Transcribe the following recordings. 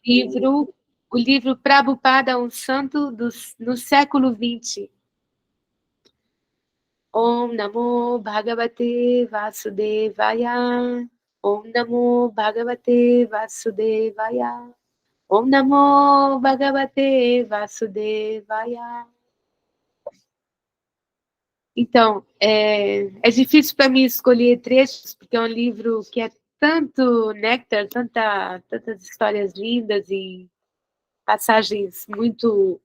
livro, o livro Prabhupada, um santo no século XX. Om Namo Bhagavate Vasudevaya. Om Namo Bhagavate Vasudevaya. Om Namo Bhagavate Vasudevaya. Então, é difícil para mim escolher trechos, porque é um livro que é tanto néctar, tantas histórias lindas e passagens muito,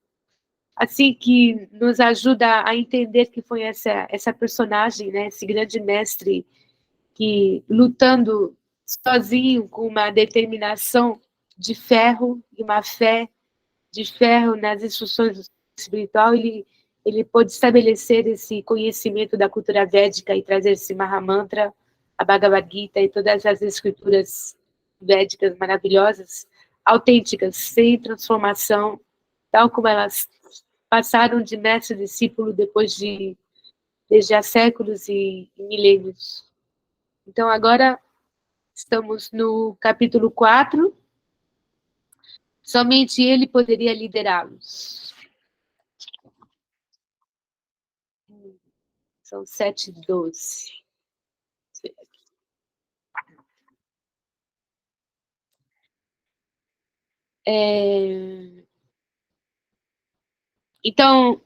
assim, que nos ajuda a entender que foi essa personagem, né, esse grande mestre que, lutando sozinho, com uma determinação de ferro e uma fé de ferro nas instruções do espiritual, ele pôde estabelecer esse conhecimento da cultura védica e trazer esse Mahamantra, a Bhagavad Gita e todas as escrituras védicas maravilhosas, autênticas, sem transformação, tal como elas passaram de mestre a discípulo desde há séculos e milênios. Então, agora estamos no capítulo 4. Somente ele poderia liderá-los. São 7:12. Então,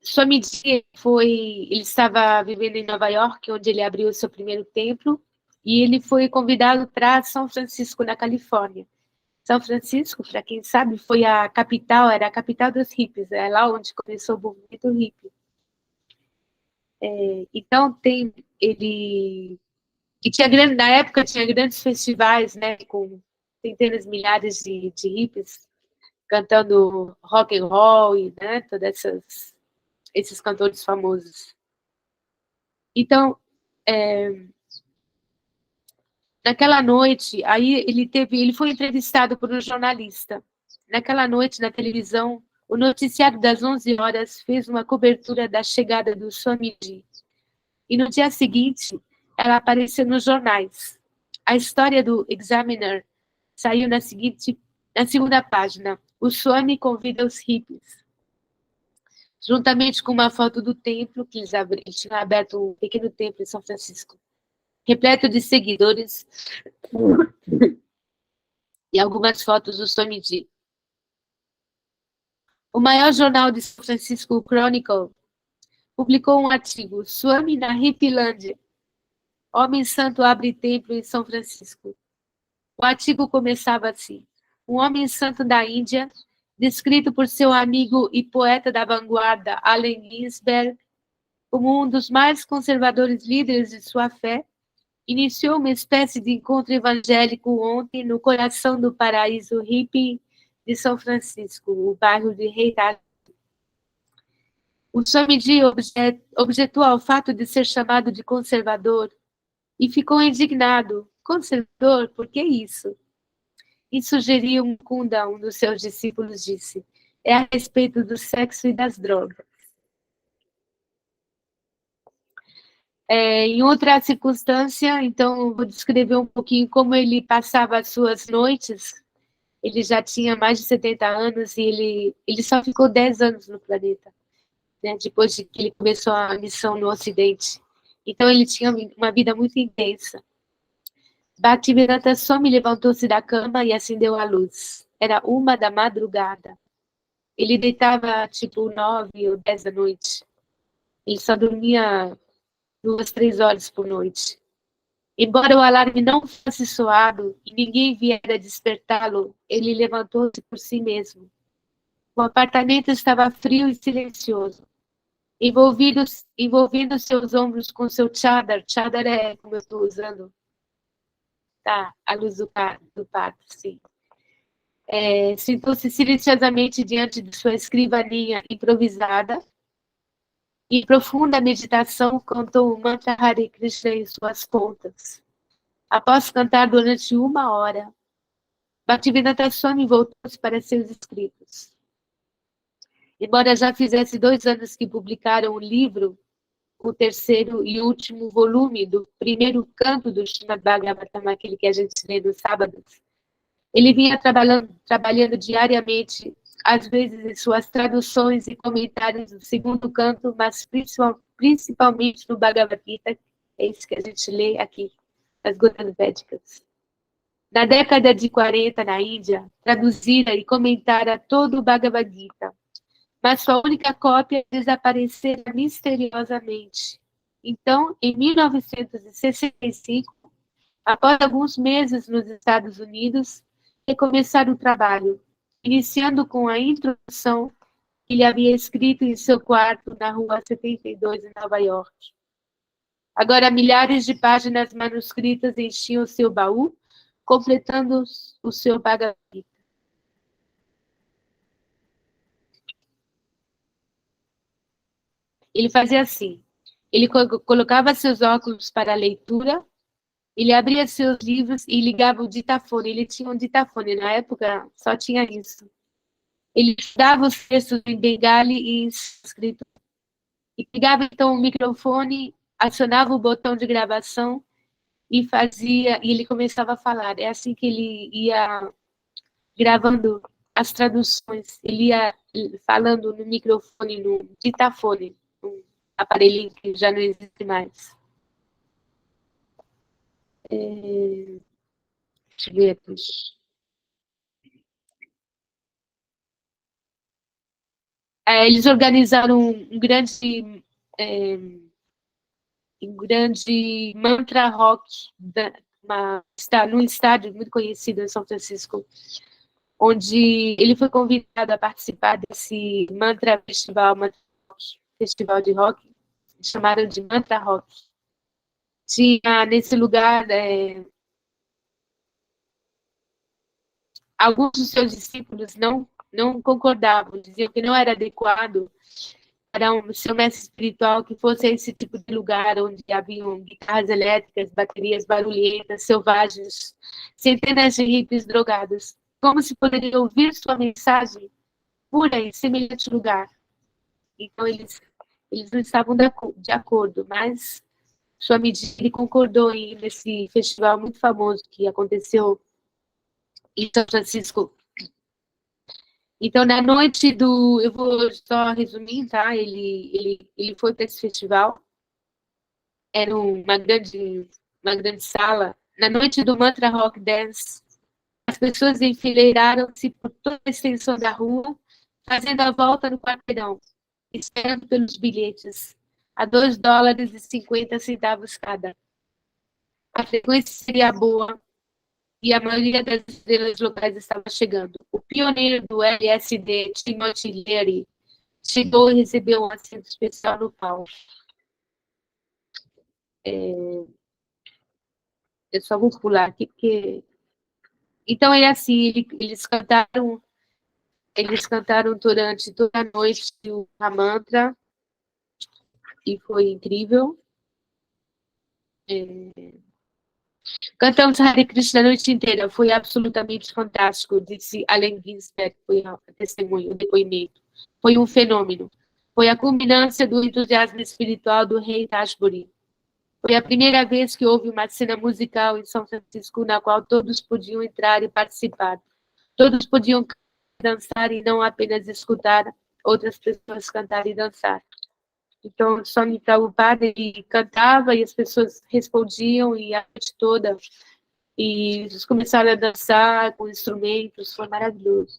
Swamiji ele estava vivendo em Nova York, onde ele abriu o seu primeiro templo, e ele foi convidado para São Francisco, na Califórnia. São Francisco, para quem sabe, era a capital dos hippies, é lá onde começou o movimento hippie. Então, na época tinha grandes festivais, né, com centenas, milhares de hippies cantando rock and roll e, né, todos esses cantores famosos. Então, naquela noite, aí ele foi entrevistado por um jornalista. Naquela noite, na televisão, o noticiário das 11 horas fez uma cobertura da chegada do Swamiji. E no dia seguinte, ela apareceu nos jornais. A história do Examiner saiu na segunda página. O Swami convida os hippies. Juntamente com uma foto do templo, que eles tinham aberto um pequeno templo em São Francisco, repleto de seguidores, e algumas fotos do Swamiji. O maior jornal de São Francisco, o Chronicle, publicou um artigo, Swami na Hippilândia. Homem santo abre templo em São Francisco. O artigo começava assim: um homem santo da Índia, descrito por seu amigo e poeta da vanguarda, Allen Ginsberg, como um dos mais conservadores líderes de sua fé, iniciou uma espécie de encontro evangélico ontem no coração do paraíso hippie de São Francisco, o bairro de Hayden. O Swamiji objetou ao fato de ser chamado de conservador e ficou indignado. Conservador, por que isso? E sugeriu Mukunda, um dos seus discípulos, disse: é a respeito do sexo e das drogas. Em outra circunstância, então, vou descrever um pouquinho como ele passava as suas noites. Ele já tinha mais de 70 anos e ele só ficou 10 anos no planeta, né, depois de que ele começou a missão no Ocidente. Então, ele tinha uma vida muito intensa. Bhaktivedanta Swami levantou-se da cama e acendeu a luz. Era 1 da madrugada. Ele deitava, 9 ou 10 da noite. Ele só dormia 2, 3 horas por noite. Embora o alarme não fosse soado e ninguém viera despertá-lo, ele levantou-se por si mesmo. O apartamento estava frio e silencioso. Envolvendo seus ombros com seu chadar. Chadar é como eu estou usando. Tá, a luz do quarto, sim. Sentou-se silenciosamente diante de sua escrivaninha improvisada. Em profunda meditação, cantou o mantra Hare Krishna em suas pontas. Após cantar durante 1 hora, Bhaktivedanta Swami voltou-se para seus escritos. Embora já fizesse 2 anos que publicaram o livro, o terceiro e último volume do primeiro canto do Srimad Bhagavatam, aquele que a gente lê nos sábados, Ele vinha trabalhando diariamente, às vezes em suas traduções e comentários do segundo canto, mas principalmente no Bhagavad Gita, é isso que a gente lê aqui, nas Gotas Védicas. Na década de 40, na Índia, traduzira e comentara todo o Bhagavad Gita, mas sua única cópia desaparecera misteriosamente. Então, em 1965, após alguns meses nos Estados Unidos, recomeçaram o trabalho, iniciando com a introdução que ele havia escrito em seu quarto na Rua 72, em Nova York. Agora, milhares de páginas manuscritas enchiam seu baú, completando o seu Bhagavad Gita. Ele fazia assim, ele colocava seus óculos para a leitura, ele abria seus livros e ligava o ditafone. Ele tinha um ditafone, na época só tinha isso. Ele dava os textos em bengali e em escrito. E pegava então o microfone, acionava o botão de gravação e ele começava a falar. É assim que ele ia gravando as traduções. Ele ia falando no microfone, no ditafone, um aparelhinho que já não existe mais. Deixa eu ver aqui. Eles organizaram um grande mantra rock num estádio muito conhecido em São Francisco, onde ele foi convidado a participar desse festival de rock, chamaram de Mantra Rock. Tinha nesse lugar alguns dos seus discípulos não concordavam, diziam que não era adequado para um seu mestre espiritual que fosse esse tipo de lugar onde haviam guitarras elétricas, baterias barulhentas, selvagens, centenas de hippies drogados. Como se poderia ouvir sua mensagem pura em semelhante lugar? Então, eles não estavam de acordo, mas sua medida, ele concordou em ir nesse festival muito famoso que aconteceu em São Francisco. Então, na noite do... Eu vou só resumir, tá? Ele foi para esse festival. Era uma grande sala. Na noite do Mantra Rock Dance, as pessoas enfileiraram-se por toda a extensão da rua, fazendo a volta no quarteirão, esperando pelos bilhetes, a $2,50 cada. A frequência seria boa, e a maioria das estrelas locais estava chegando. O pioneiro do LSD, Timothy Leary, chegou e recebeu um assento especial no palco. Eu só vou pular aqui, porque... Então, é assim, eles cantaram durante toda a noite o mantra, e foi incrível. Cantamos Hare Krishna a noite inteira, foi absolutamente fantástico, disse Allen Ginsberg, foi o testemunho, o depoimento. Foi um fenômeno. Foi a culminância do entusiasmo espiritual do rei Rajburi. Foi a primeira vez que houve uma cena musical em São Francisco na qual todos podiam entrar e participar. Todos podiam dançar e não apenas escutar outras pessoas cantar e dançar. Então, Swami Prabhupada, ele cantava e as pessoas respondiam, e a noite toda, e eles começaram a dançar com instrumentos, foi maravilhoso.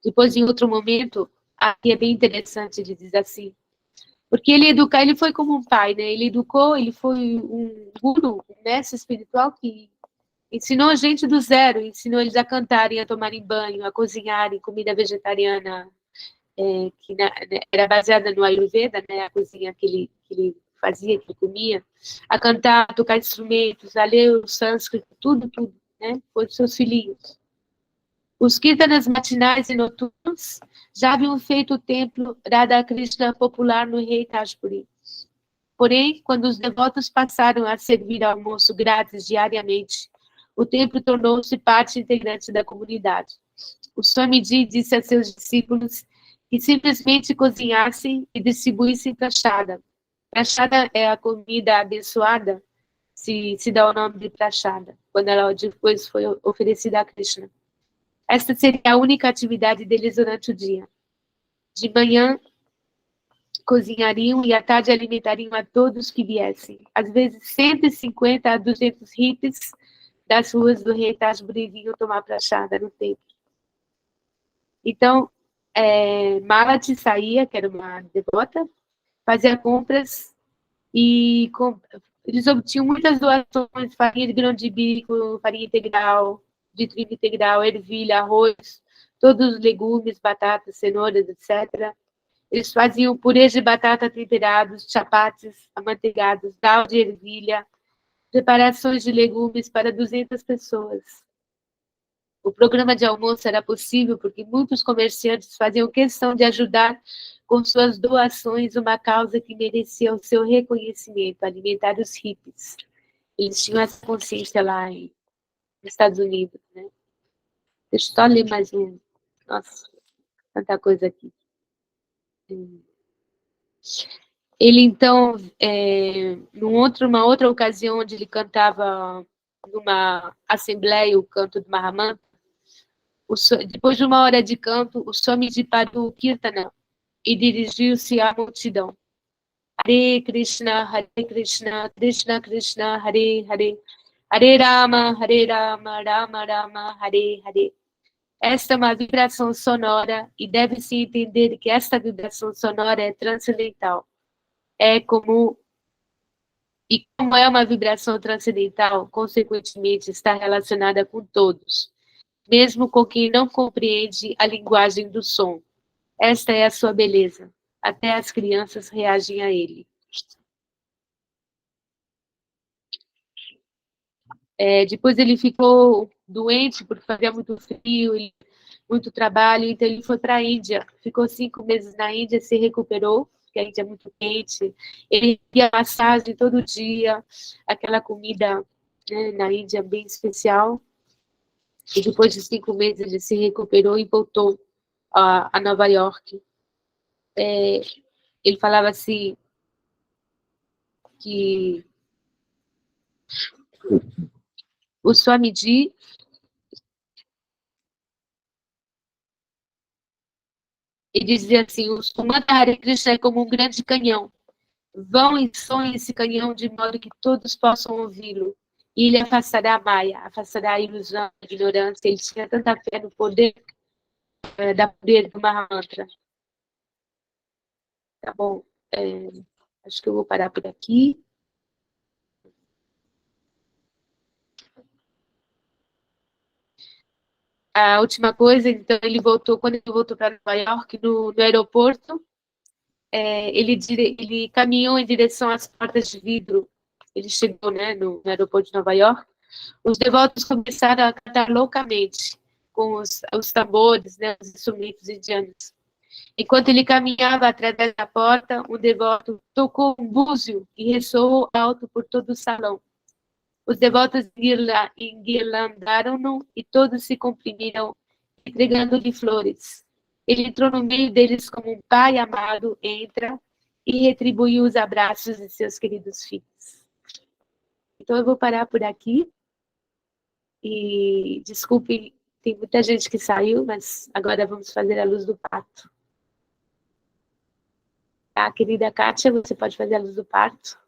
Depois, em outro momento, aqui é bem interessante, ele diz assim, porque ele foi como um pai, né? Ele educou, ele foi um guru, um mestre espiritual que ensinou a gente do zero, ensinou eles a cantarem, a tomarem banho, a cozinharem comida vegetariana, que era baseada no Ayurveda, né, a cozinha que ele fazia, que ele comia, a cantar, a tocar instrumentos, a ler o sânscrito, tudo, né, foi dos seus filhinhos. Os kirtanas matinais e noturnos já haviam feito o templo Radha Krishna popular no rei Rajpuri. Porém, quando os devotos passaram a servir almoço grátis diariamente, o templo tornou-se parte integrante da comunidade. O Swamiji disse a seus discípulos que simplesmente cozinhassem e distribuíssem prashada. Prashada é a comida abençoada, se dá o nome de Prashada, quando ela depois foi oferecida a Krishna. Esta seria a única atividade deles durante o dia. De manhã, cozinhariam e à tarde alimentariam a todos que viessem. Às vezes, 150 a 200 hippies das ruas do rei Tajburi vinham tomar prachada no templo. Então, Malati saía, que era uma devota, fazia compras e eles obtinham muitas doações, farinha de grão de bico, farinha integral, de trigo integral, ervilha, arroz, todos os legumes, batatas, cenouras, etc. Eles faziam purês de batata temperados, chapates amanteigados, dal de ervilha, preparações de legumes para 200 pessoas. O programa de almoço era possível porque muitos comerciantes faziam questão de ajudar com suas doações uma causa que merecia o seu reconhecimento, alimentar os hippies. Eles tinham essa consciência lá nos Estados Unidos, né? Deixa eu só ler mais um. Nossa, tanta coisa aqui. Ele, então, numa outra ocasião, onde ele cantava numa assembleia o canto do Mahamantra, depois de uma hora de canto, o Swamiji parou o Kirtana e dirigiu-se à multidão. Hare Krishna, Krishna Krishna, Hare Hare, Hare Rama, Rama Rama, Hare Hare. Esta é uma vibração sonora e deve-se entender que esta vibração sonora é transcendental. Como é uma vibração transcendental, consequentemente está relacionada com todos, mesmo com quem não compreende a linguagem do som. Esta é a sua beleza. Até as crianças reagem a ele. Depois ele ficou doente porque fazia muito frio, muito trabalho, então ele foi para a Índia. Ficou 5 meses na Índia, se recuperou, porque a Índia é muito quente. Ele ia massagem todo dia, aquela comida, né, na Índia bem especial. E depois de 5 meses ele se recuperou e voltou a Nova York. Ele falava assim que o Swamiji ele dizia assim, o Mantra Hare Krishna é como um grande canhão. Vão e soem esse canhão de modo que todos possam ouvi-lo. E ele afastará a Maya, afastará a ilusão, a ignorância. Ele tinha tanta fé no poder do Mahamantra. Tá bom? Acho que eu vou parar por aqui. A última coisa, então, quando ele voltou para Nova York, no aeroporto, ele caminhou em direção às portas de vidro. Ele chegou, né, no aeroporto de Nova York. Os devotos começaram a cantar loucamente, com os tambores, né, os instrumentos indianos. Enquanto ele caminhava através da porta, um devoto tocou um búzio e ressoou alto por todo o salão. Os devotos enguirlandaram-no e todos se comprimiram, entregando-lhe flores. Ele entrou no meio deles como um pai amado entra e retribuiu os abraços de seus queridos filhos. Então eu vou parar por aqui. E desculpe, tem muita gente que saiu, mas agora vamos fazer a luz do parto. Tá, querida Kátia, você pode fazer a luz do parto?